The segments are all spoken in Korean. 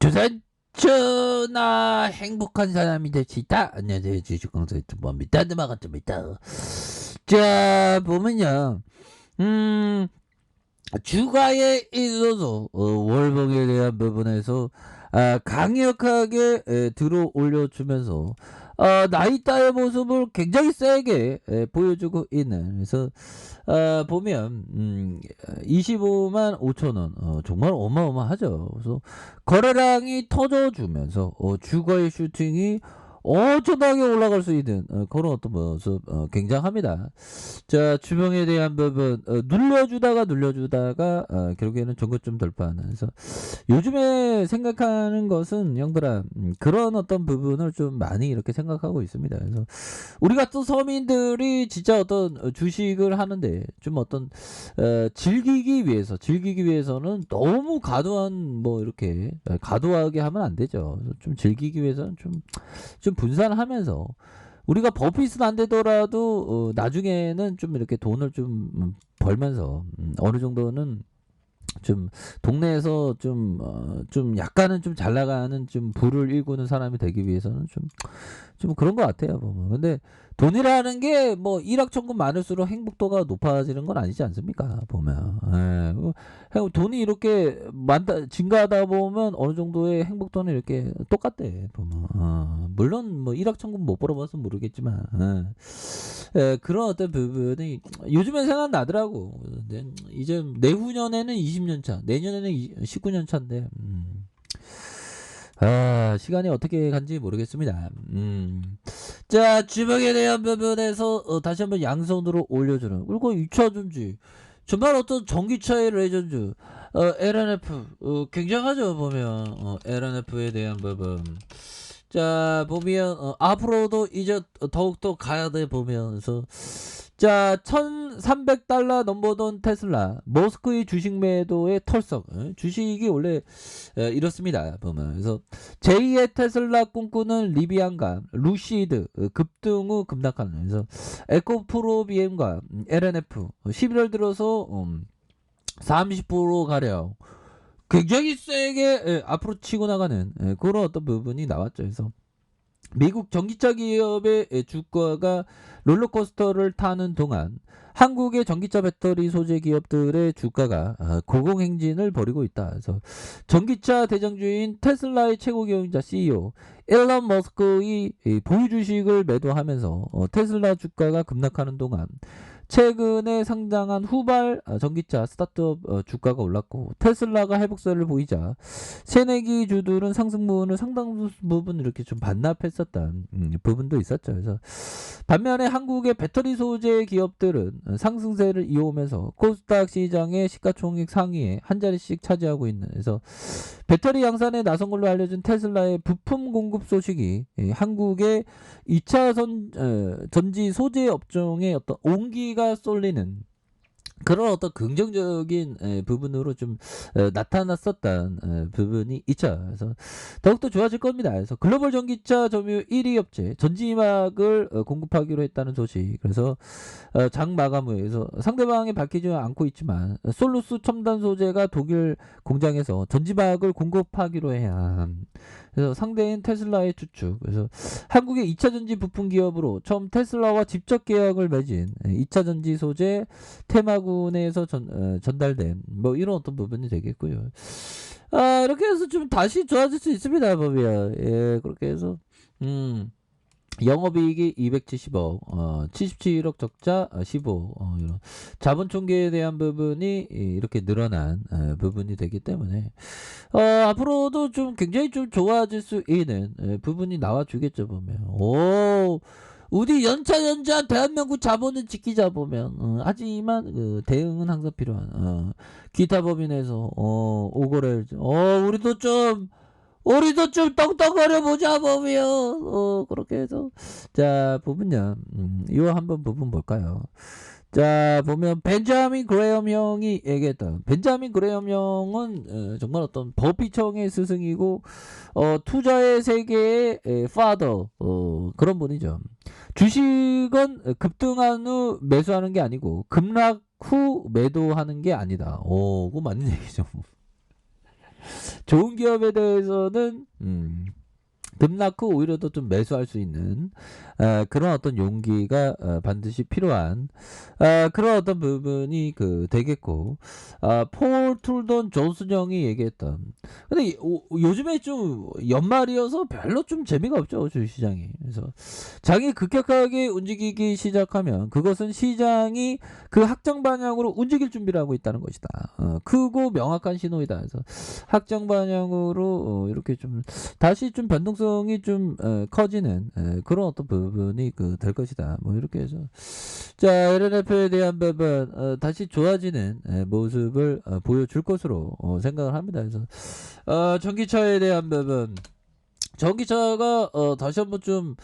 조선 전나 행복한 사람이 될 수 있다. 안녕하세요, 주식강사 유튜버입니다. 드마가입니다. 자, 보면요, 음, 주가에 있어서 월봉에 대한 부분에서 강력하게 들어 올려주면서 나이따의 모습을 굉장히 세게 보여주고 있는. 그래서 보면 25만 5천원 정말 어마어마하죠. 그래서 거래량이 터져주면서 주가의 슈팅이 엄청나게 올라갈 수 있는 그런 어떤 모습 굉장합니다. 자, 주봉에 대한 부분 눌려주다가 결국에는 전고점 돌파하는. 그래서 요즘에 생각하는 것은 형들아, 그런 어떤 부분을 좀 많이 이렇게 생각하고 있습니다. 그래서 우리 같은 서민들이 진짜 어떤 주식을 하는데 좀 어떤 즐기기 위해서는 너무 과도한 뭐 이렇게 과도하게 하면 안 되죠. 좀 즐기기 위해서는 좀 분산하면서 우리가 버핏은 안 되더라도 나중에는 좀 이렇게 돈을 좀 벌면서 어느 정도는 좀 동네에서 좀 약간은 좀 잘 나가는 좀 부를 일구는 사람이 되기 위해서는 좀 그런 것 같아요, 보면. 근데 돈이라는 게 뭐 일확천금 많을수록 행복도가 높아지는 건 아니지 않습니까? 보면. 예. 돈이 이렇게 많다, 증가하다 보면 어느 정도의 행복도는 이렇게 똑같대, 보면. 물론 뭐 일확천금 못 벌어봐서 모르겠지만, 예, 그런 어떤 부분이 요즘엔 생각나더라고. 이제 내후년에는 20년 차, 내년에는 19년 차인데, 시간이 어떻게 간지 모르겠습니다. 자, 주먹에 대한 부분에서 다시 한번 양손으로 올려주는. 그리고 2차 전지. 정말 어떤 전기차의 레전드. LNF. 굉장하죠, 보면. LNF에 대한 부분. 자, 보면, 앞으로도 이제 더욱더 가야 돼, 보면서. 자, 1300달러 넘보던 테슬라. 머스크의 주식 매도의 털썩. 주식이 원래 이렇습니다, 보면. 그래서 제2의 테슬라 꿈꾸는 리비안과 루시드 급등 후 급락하는. 그래서 에코프로비엠과 LNF 11월 들어서 30% 가량 굉장히 세게 앞으로 치고 나가는 그런 어떤 부분이 나왔죠. 그래서 미국 전기차 기업의 주가가 롤러코스터를 타는 동안 한국의 전기차 배터리 소재 기업들의 주가가 고공행진을 벌이고 있다. 그래서 전기차 대장주인 테슬라의 최고 경영자 CEO 일론 머스크의 보유 주식을 매도하면서 테슬라 주가가 급락하는 동안 최근에 상장한 후발 전기차 스타트업 주가가 올랐고, 테슬라가 회복세를 보이자 새내기 주들은 상승분을 상당 부분 이렇게 좀 반납했었던 부분도 있었죠. 그래서 반면에 한국의 배터리 소재 기업들은 상승세를 이어오면서 코스닥 시장의 시가총액 상위에 한 자리씩 차지하고 있는. 그래서 배터리 양산에 나선 걸로 알려진 테슬라의 부품 공급 소식이 한국의 2차 전지 소재 업종의 어떤 온기가 쏠리는 그런 어떤 긍정적인 부분으로 좀 나타났었던 부분이 있죠. 그래서 더욱더 좋아질 겁니다. 그래서 글로벌 전기차 점유율 1위 업체 전지막을 공급하기로 했다는 소식. 그래서 장 마감 후에서 상대방이 밝히지 않고 있지만 솔루스 첨단 소재가 독일 공장에서 전지막을 공급하기로 해야. 그래서 상대인 테슬라의 추측. 그래서 한국의 2차 전지 부품 기업으로 처음 테슬라와 직접 계약을 맺은 2차 전지 소재 테마군에서 전달된 뭐 이런 어떤 부분이 되겠고요. 이렇게 해서 좀 다시 좋아질 수 있습니다, 보면. 예, 그렇게 해서 영업이익이 270억, 77억 적자 15억, 이런 자본 총계에 대한 부분이 이렇게 늘어난 부분이 되기 때문에 앞으로도 좀 굉장히 좀 좋아질 수 있는 부분이 나와주겠죠, 보면. 우리 연차 대한민국 자본을 지키자, 보면. 하지만 대응은 항상 필요한. 기타 법인에서 오거래, 우리도 좀 똑똑거려 보자, 보면. 그렇게 해서 자, 보면요, 이거 한번 부분 볼까요? 자, 보면 벤자민 그레엄 형이 얘기했던, 벤자민 그레엄 형은 정말 어떤 버피청의 스승이고 투자의 세계의 파더, 그런 분이죠. 주식은 급등한 후 매수하는 게 아니고 급락 후 매도하는 게 아니다. 그거 맞는 얘기죠. 좋은 기업에 대해서는 급락 후 오히려 더 좀 매수할 수 있는 그런 어떤 용기가 반드시 필요한 그런 어떤 부분이 되겠고 폴 툴던 존슨 형이 얘기했던 근데 요즘에 좀 연말이어서 별로 좀 재미가 없죠 주식시장이. 그래서 장이 급격하게 움직이기 시작하면 그것은 시장이 그 확정 방향으로 움직일 준비를 하고 있다는 것이다. 크고 명확한 신호이다. 그래서 확정 방향으로 이렇게 좀 다시 좀 변동성이 좀 커지는 그런 어떤 부분이 될 것이다. 뭐 이렇게 해서 자 LNF에 대한 부분 다시 좋아지는 모습을 보여줄 것으로 생각을 합니다. 그래서 전기차에 대한 부분 전기차가 다시 한번 좀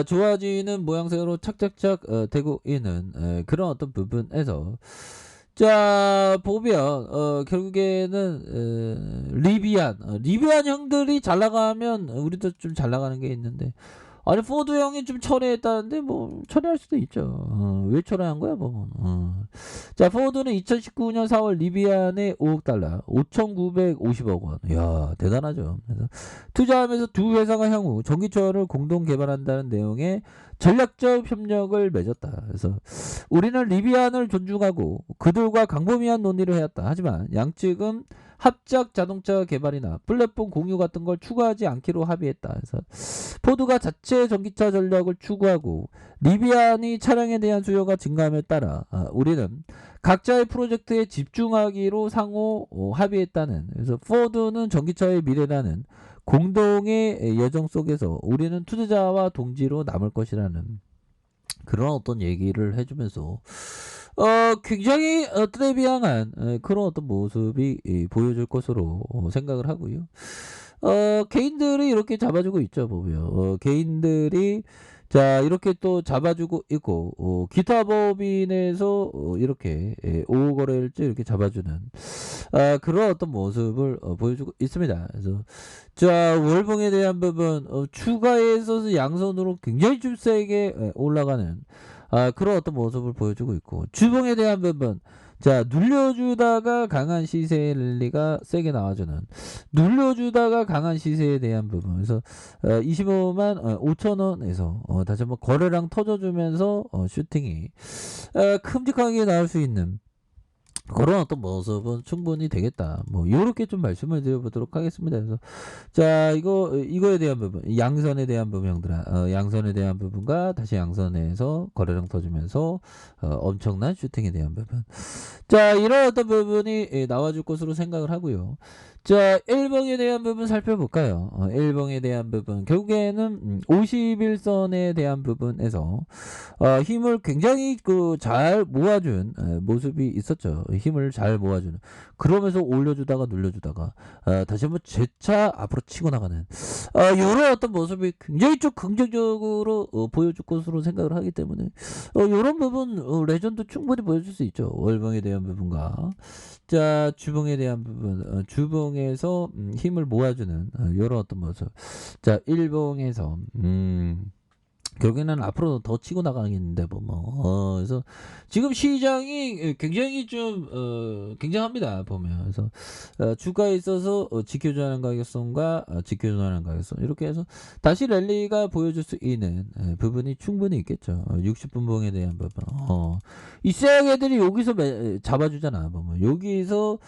좋아지는 모양새로 착착착 되고 있는 그런 어떤 부분에서 자 보면 결국에는 리비안 형들이 잘 나가면 우리도 좀 잘 나가는 게 있는데 아니 포드 형이 좀 철회했다는데 뭐 철회할 수도 있죠. 왜 철회한 거야 보면. 자 포드는 2019년 4월 리비안에 5억 달러 5,950억 원. 이야 대단하죠. 그래서 투자하면서 두 회사가 향후 전기차를 공동 개발한다는 내용의 전략적 협력을 맺었다. 그래서 우리는 리비안을 존중하고 그들과 광범위한 논의를 해왔다. 하지만 양측은 합작 자동차 개발이나 플랫폼 공유 같은 걸 추구하지 않기로 합의했다. 그래서 포드가 자체 전기차 전략을 추구하고 리비안이 차량에 대한 수요가 증가함에 따라 우리는 각자의 프로젝트에 집중하기로 상호 합의했다는. 그래서 포드는 전기차의 미래라는 공동의 예정 속에서 우리는 투자자와 동지로 남을 것이라는 그런 어떤 얘기를 해주면서 굉장히 트레비앙한 그런 어떤 모습이 보여줄 것으로 생각을 하고요. 개인들이 이렇게 잡아주고 있죠 보면. 개인들이 자 이렇게 또 잡아주고 있고 기타 법인에서 이렇게 오후 거래일지 이렇게 잡아주는 그런 어떤 모습을 보여주고 있습니다. 그래서 자 월봉에 대한 부분 추가해서 양선으로 굉장히 좀 세게 올라가는 그런 어떤 모습을 보여주고 있고 주봉에 대한 부분 자 눌려주다가 강한 시세의 랠리가 세게 나와주는 눌려주다가 강한 시세에 대한 부분 그래서 25만 5천원에서 다시 한번 거래량 터져주면서 슈팅이 큼직하게 나올 수 있는 그런 어떤 모습은 충분히 되겠다. 뭐 요렇게 좀 말씀을 드려보도록 하겠습니다. 그래서 자 이거에 대한 부분 양선에 대한 부분 형들아 양선에 대한 부분과 다시 양선에서 거래량 터지면서 엄청난 슈팅에 대한 부분 자 이런 어떤 부분이 나와줄 것으로 생각을 하고요. 자 1봉에 대한 부분 살펴볼까요? 1봉에 대한 부분 결국에는 51선에 대한 부분에서 힘을 굉장히 잘 모아준 모습이 있었죠. 힘을 잘 모아주는 그러면서 올려주다가 눌려주다가 다시 한번 재차 앞으로 치고 나가는 이런 어떤 모습이 굉장히 좀 긍정적으로 보여줄 것으로 생각을 하기 때문에 이런 부분 레전드 충분히 보여줄 수 있죠. 월봉에 대한 부분과 자 주봉에 대한 부분 주봉에서 힘을 모아주는 이런 어떤 모습 자 일봉에서 결국에는 앞으로 더 치고 나가겠는데 뭐 그래서 지금 시장이 굉장히 좀 굉장합니다 보면. 그래서 주가에 있어서 지켜줘야 하는 가격선과 지켜줘야 하는 가격선 이렇게 해서 다시 랠리가 보여줄 수 있는 부분이 충분히 있겠죠. 60분봉에 대한 부분 이 세 애들이 여기서 잡아주잖아 보면. 여기서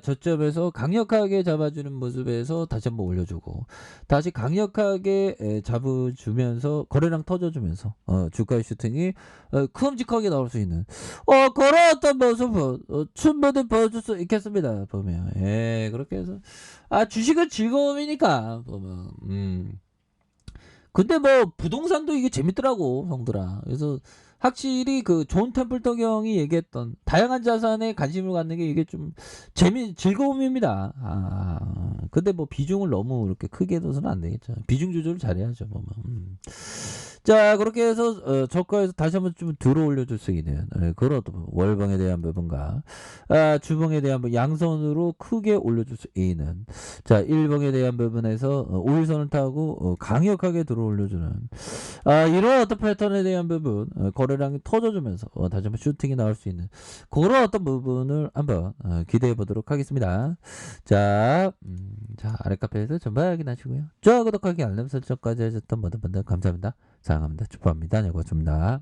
저점에서 강력하게 잡아주는 모습에서 다시 한번 올려주고 다시 강력하게 잡아주면서 거래량 터져주면서 주가의 슈팅이 큼직하게 나올 수 있는 그런 어떤 모습은 충분히 보여줄 수 있겠습니다 보면. 예 그렇게 해서 주식은 즐거움이니까 보면. 근데 뭐 부동산도 이게 재밌더라고 형들아. 그래서 확실히 존 템플턴 형이 얘기했던 다양한 자산에 관심을 갖는 게 이게 좀 즐거움입니다. 근데 뭐 비중을 너무 이렇게 크게 둬서는 안 되겠죠. 비중 조절을 잘해야죠 보면. 자, 그렇게 해서 저가에서 다시 한번 좀 들어 올려줄 수 있는 그런 어떤 월봉에 대한 부분과 주봉에 대한 양선으로 크게 올려줄 수 있는 자, 일봉에 대한 부분에서 5일선을 타고 강력하게 들어 올려주는 이런 어떤 패턴에 대한 부분 거래량이 터져주면서 다시 한번 슈팅이 나올 수 있는 그런 어떤 부분을 한번 기대해 보도록 하겠습니다. 자, 자, 아래 카페에서 전부 확인하시고요. 좋아요, 구독하기, 알람 설정까지 해주셨던 모든 분들 감사합니다. 사랑합니다. 축복합니다. 네, 고맙습니다.